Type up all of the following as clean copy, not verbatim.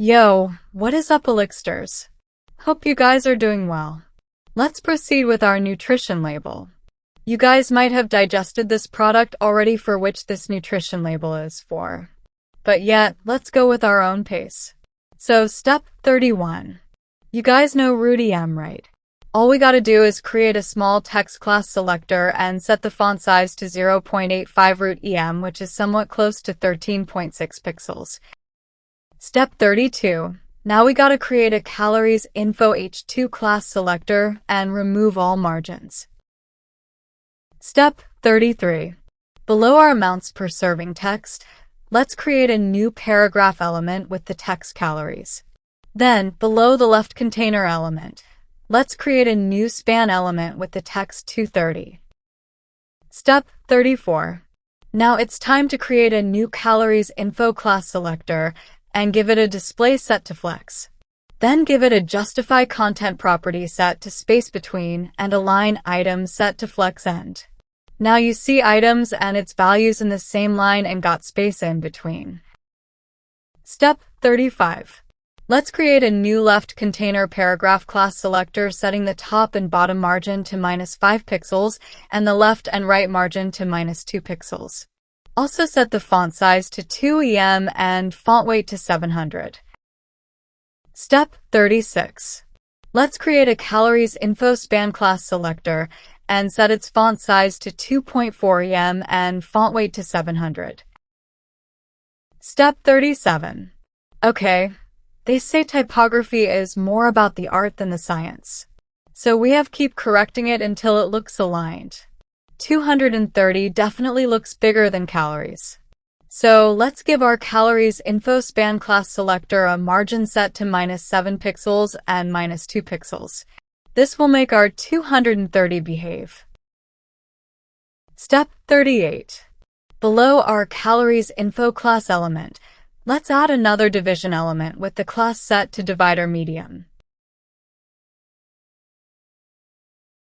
Yo, what is up, Elixiers? Hope you guys are doing well. Let's proceed with our nutrition label. You guys might have digested this product already for which this nutrition label is for. But yet, let's go with our own pace. So, step 31. You guys know root.em, right? All we gotta do is create a small text class selector and set the font size to 0.85 root.em, which is somewhat close to 13.6 pixels. Step 32. Now we gotta create a calories info h2 class selector and remove all margins. Step 33. Below our amounts per serving text, let's create a new paragraph element with the text calories. Then, below the left container element, let's create a new span element with the text 230. Step 34. Now it's time to create a new calories info class selector and give it a display set to flex. Then give it a justify content property set to space between and align items set to flex end. Now you see items and its values in the same line and got space in between. Step 35. Let's create a new left container paragraph class selector setting the top and bottom margin to -5 pixels and the left and right margin to -2 pixels. Also set the font size to 2em and font weight to 700. Step 36. Let's create a calories info span class selector and set its font size to 2.4em and font weight to 700. Step 37. Okay, they say typography is more about the art than the science. So we have keep correcting it until it looks aligned. 230 definitely looks bigger than calories. So let's give our calories info span class selector a margin set to -7 pixels and -2 pixels. This will make our 230 behave. Step 38. Below our calories info class element, let's add another division element with the class set to divider medium.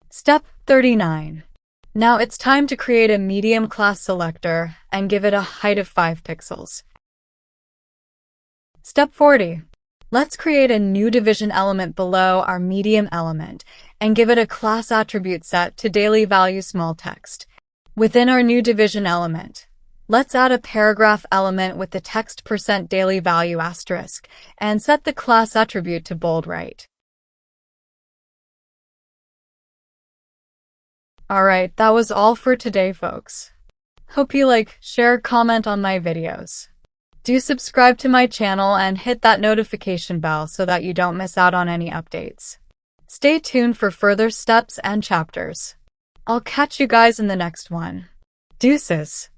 Step 39. Now it's time to create a medium class selector and give it a height of 5 pixels. Step 40. Let's create a new division element below our medium element and give it a class attribute set to daily value small text. Within our new division element, let's add a paragraph element with the text %daily value asterisk and set the class attribute to bold right. Alright, that was all for today, folks. Hope you like, share, comment on my videos. Do subscribe to my channel and hit that notification bell so that you don't miss out on any updates. Stay tuned for further steps and chapters. I'll catch you guys in the next one. Deuces.